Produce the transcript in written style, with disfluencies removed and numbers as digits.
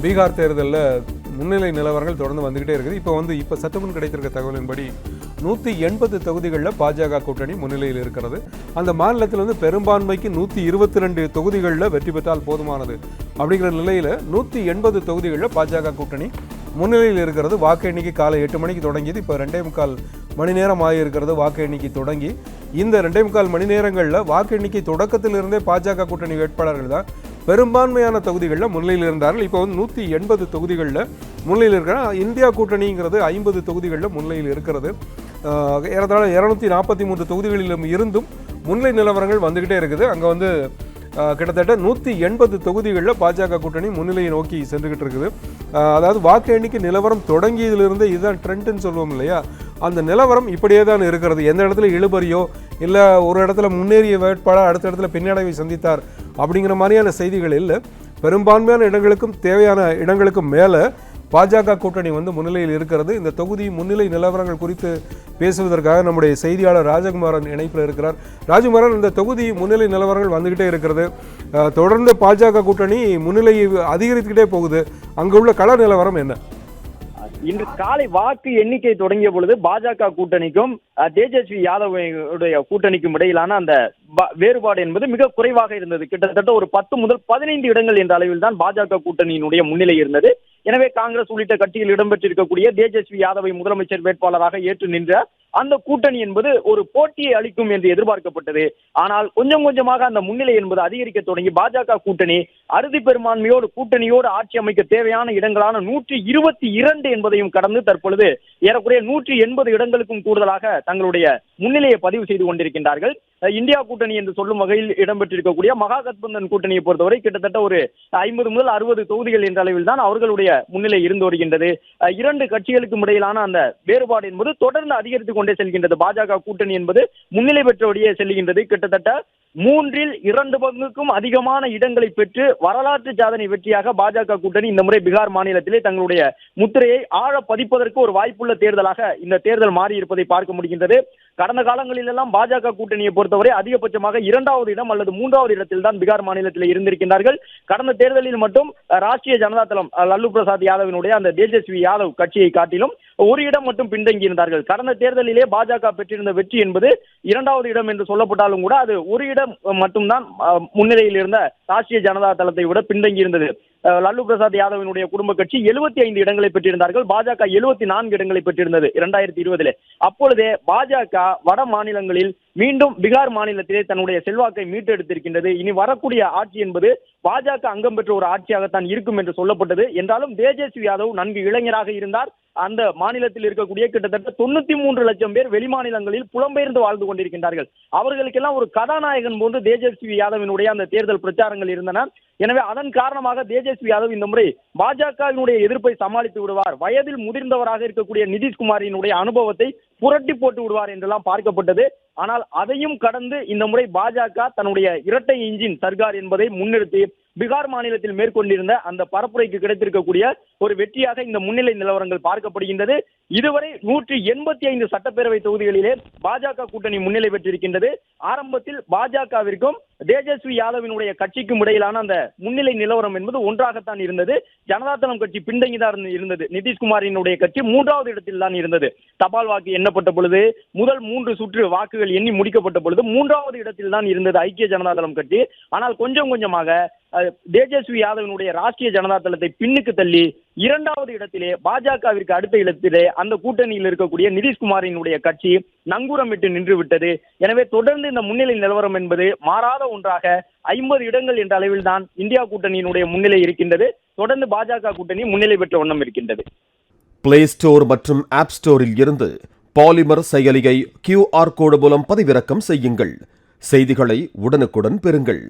பீகார் தேர்தலில் முன்னிலை நிலவரங்கள் தொடர்ந்து வந்துகிட்டே இருக்குது. இப்போ சற்றுமுன் கிடைத்திருக்க தகவலின்படி 180 தொகுதிகளில் பாஜக கூட்டணி முன்னிலையில் இருக்கிறது. அந்த மாநிலத்தில் பெரும்பான்மைக்கு 122 தொகுதிகளில் வெற்றி பெற்றால் போதுமானது அப்படிங்கிற நிலையில் 180 தொகுதிகளில் பாஜக கூட்டணி முன்னிலையில் இருக்கிறது. வாக்கு எண்ணிக்கை காலை 8 மணிக்கு தொடங்கியது. இப்போ 2.25 மணி நேரம் ஆகியிருக்கிறது வாக்கு எண்ணிக்கை தொடங்கி. இந்த 2.25 மணி நேரங்களில் வாக்கு எண்ணிக்கை தொடக்கத்திலிருந்தே பாஜக கூட்டணி வேட்பாளர்கள் தான் பெரும்பான்மையான தொகுதிகளில் முன்னிலையில் இருந்தார்கள். இப்போ 180 தொகுதிகளில் முன்னிலையில் இருக்கிறாங்க. இந்தியா கூட்டணிங்கிறது 50 தொகுதிகளில் முன்னிலையில் இருக்கிறது. ஏறத்தாழ 243 தொகுதிகளிலும் இருந்தும் முன்னிலை நிலவரங்கள் வந்துக்கிட்டே இருக்குது. அங்கே கிட்டத்தட்ட 180 தொகுதிகளில் பாஜக கூட்டணி முன்னிலையை நோக்கி சென்றுகிட்டு இருக்குது. அதாவது வாக்கு எண்ணிக்கை நிலவரம் தொடங்கியதிலிருந்து இதுதான் ட்ரெண்டுன்னு சொல்லுவோம் இல்லையா, அந்த நிலவரம் இப்படியே தான் இருக்கிறது. எந்த இடத்துல இழுபறியோ இல்லை ஒரு இடத்துல முன்னேறிய வேட்பாளர் அடுத்த இடத்துல பின்னடைவை சந்தித்தார் அப்படிங்கிற மாதிரியான செய்திகள் இல்லை. பெரும்பான்மையான இடங்களுக்கும் தேவையான இடங்களுக்கும் மேலே பாஜக கூட்டணி முன்னிலையில் இருக்கிறது. இந்த தொகுதி முன்னிலை நிலவரங்கள் குறித்து பேசுவதற்காக நம்முடைய செய்தியாளர் ராஜகுமாரன் இணைப்பில் இருக்கிறார். ராஜகுமாரன், இந்த தொகுதி முன்னிலை நிலவரங்கள் வந்துகிட்டே இருக்கிறது. தொடர்ந்து பாஜக கூட்டணி முன்னிலை அதிகரித்துக்கிட்டே போகுது. அங்குள்ள கள நிலவரம் என்ன? இன்று காலை வாக்கு எண்ணிக்கை தொடங்கிய பொழுது பாஜக கூட்டணிக்கும் தேஜஸ்வி யாதவுடைய கூட்டணிக்கும் இடையிலான அந்த வேறுபாடு என்பது மிக குறைவாக இருந்தது. கிட்டத்தட்ட ஒரு 10 முதல் 15 இடங்கள் என்ற அளவில் தான் பாஜக கூட்டணியினுடைய முன்னிலை இருந்தது. எனவே காங்கிரஸ் உள்ளிட்ட கட்சியில் இடம்பெற்றிருக்கக்கூடிய தேஜஸ்வி யாதவை முதலமைச்சர் வேட்பாளராக ஏற்று நின்ற அந்த கூட்டணி என்பது ஒரு போட்டியை அளிக்கும் என்று எதிர்பார்க்கப்பட்டது. ஆனால் கொஞ்சம் கொஞ்சமாக அந்த முன்னிலை என்பது அதிகரிக்க தொடங்கி பாஜக கூட்டணி அறுதி பெரும்பான்மையோடு கூட்டணியோடு ஆட்சி அமைக்க தேவையான இடங்களான 122 என்பதையும் கடந்து தற்பொழுது ஏறக்குறைய 180 இடங்களுக்கும் கூடுதலாக தங்களுடைய முன்னிலையை பதிவு செய்து கொண்டிருக்கின்றார்கள். இந்தியா கூட்டணி என்று சொல்லும் வகையில் இடம்பெற்றிருக்கக்கூடிய மகாகத்பந்தன் கூட்டணியை பொறுத்தவரை கிட்டத்தட்ட ஒரு 50 முதல் 60 தொகுதிகள் என்ற அளவில் தான் அவர்களுடைய முன்னிலை இருந்து வருகின்றது. இரண்டு கட்சிகளுக்கும் இடையிலான அந்த வேறுபாடு என்பது தொடர்ந்து அதிகரித்துக் கொண்டே செல்கின்றது. பாஜக கூட்டணி என்பது முன்னிலை பெற்றபடியே செல்கின்றது. கிட்டத்தட்ட 3/2 பங்குக்கும் அதிகமான இடங்களை பெற்று வரலாற்று சாதனை வெற்றியாக பாஜக கூட்டணி இந்த முறை பீகார் மாநிலத்திலே தங்களுடைய முத்திரையை ஆழ பதிப்பதற்கு ஒரு வாய்ப்புள்ள தேர்தலாக இந்த தேர்தல் மாறி இருப்பதை பார்க்க முடிகின்றது. கடந்த காலங்களில் எல்லாம் பாஜக கூட்டணியை பொறுத்தவரை அதிகபட்சமாக 2வது இடம் அல்லது 3வது இடத்தில் தான் பீகார் மாநிலத்தில் இருந்திருக்கின்றார்கள். கடந்த தேர்தலில் மட்டும் ராஷ்டிரிய ஜனதா தளம் லல்லு பிரசாத் யாதவினுடைய அந்த தேஜஸ்வி யாதவ் கட்சியை காட்டிலும் ஒரு இடம் மட்டும் பின்தங்கி இருந்தார்கள். கடந்த தேர்தலிலே பாஜக பெற்றிருந்த வெற்றி என்பது 2வது இடம் என்று சொல்லப்பட்டாலும் கூட அது ஒரு இடம் மட்டும்தான் முன்னிலையில் இருந்த ராஷ்டிரிய ஜனதா தளத்தை விட பின்தங்கி இருந்தது. லல்லு பிரசாத் யாதவினுடைய குடும்ப கட்சி 75 இடங்களை பெற்றிருந்தார்கள். பாஜக 74 இடங்களை பெற்றிருந்தது 2020. அப்பொழுதே பாஜக வட மாநிலங்களில் மீண்டும் பீகார் மாநிலத்திலே தன்னுடைய செல்வாக்கை மீட்டெடுத்திருக்கின்றது. இனி வரக்கூடிய ஆட்சி என்பது பாஜக அங்கம் பெற்ற ஒரு ஆட்சியாகத்தான் இருக்கும் என்று சொல்லப்பட்டது. என்றாலும் தேஜஸ்வி யாதவ் நன்கு இளைஞராக இருந்தார். அந்த மாநிலத்தில் இருக்கக்கூடிய கிட்டத்தட்ட 93 லட்சம் பேர் வெளிமாநிலங்களில் புலம்பெயர்ந்து வாழ்ந்து கொண்டிருக்கின்றார்கள். அவர்களுக்கெல்லாம் ஒரு கதாநாயகன் போன்று தேஜஸ்வி யாதவினுடைய அந்த தேர்தல் பிரச்சாரங்கள் இருந்தன. எனவே அதன் காரணமாக தேஜஸ்வி யாதவ் இந்த முறை பாஜகவினுடைய எதிர்ப்பை சமாளித்து விடுவார், வயதில் முதிர்ந்தவராக இருக்கக்கூடிய நிதிஷ்குமாரினுடைய அனுபவத்தை புரட்டி போட்டு விடுவார் என்றெல்லாம் பார்க்கப்பட்டது. ஆனால் அதையும் கடந்து இந்த முறை பாஜக தன்னுடைய இரட்டை இன்ஜின் சர்க்கார் என்பதை முன்னிறுத்தி பீகார் மாநிலத்தில் மேற்கொண்டிருந்த அந்த பரப்புரைக்கு கிடைத்திருக்கக்கூடிய ஒரு வெற்றியாக இந்த முன்னிலை நிலவரங்கள் பார்க்கப்படுகின்றது. இதுவரை 185 சட்டப்பேரவை தொகுதிகளிலே பாஜக கூட்டணி முன்னிலை பெற்றிருக்கின்றது. ஆரம்பத்தில் பாஜகவிற்கும் தேஜஸ்வி யாதவினுடைய கட்சிக்கும் இடையிலான அந்த முன்னிலை நிலவரம் என்பது ஒன்றாகத்தான் இருந்தது. ஜனதாதளம் கட்சி பின்தங்கிதான் இருந்தது. நிதிஷ்குமாரினுடைய கட்சி 3வது இடத்தில் தான் இருந்தது. தபால் வாக்கு எண்ணப்பட்ட பொழுது முதல் 3 சுற்று வாக்குகள் எண்ணி முடிக்கப்பட்ட பொழுது 3வது இடத்தில் தான் இருந்தது ஐக்கிய ஜனதாதளம் கட்சி. ஆனால் கொஞ்சம் கொஞ்சமாக தேஜஸ்வி யாதவினுடைய ராஷ்டிரிய ஜனதா தளத்தை பின்னுக்கு தள்ளி 2வது இடத்திலே பாஜகவிற்கு அடுத்த இடத்திலே அந்த கூட்டணியில் இருக்கக்கூடிய நிதிஷ்குமாரினுடைய கட்சி நங்கூரமிட்டு நின்று விட்டது. எனவே தொடர்ந்து இந்த முன்னிலை நிலவரம் என்பது மாறாத ஒன்றாக 50 இடங்கள் என்ற அளவில் தான் இந்தியா கூட்டணியினுடைய முன்னிலை இருக்கின்றது. தொடர்ந்து பாஜக கூட்டணி முன்னிலை பெற்ற வண்ணம் இருக்கின்றது. பிளே ஸ்டோர் மற்றும் ஆப் ஸ்டோரில் இருந்து பாலிமர் செயலியை QR கோடு மூலம் பதிவிறக்கம் செய்யுங்கள். செய்திகளை உடனுக்குடன் பெறுங்கள்.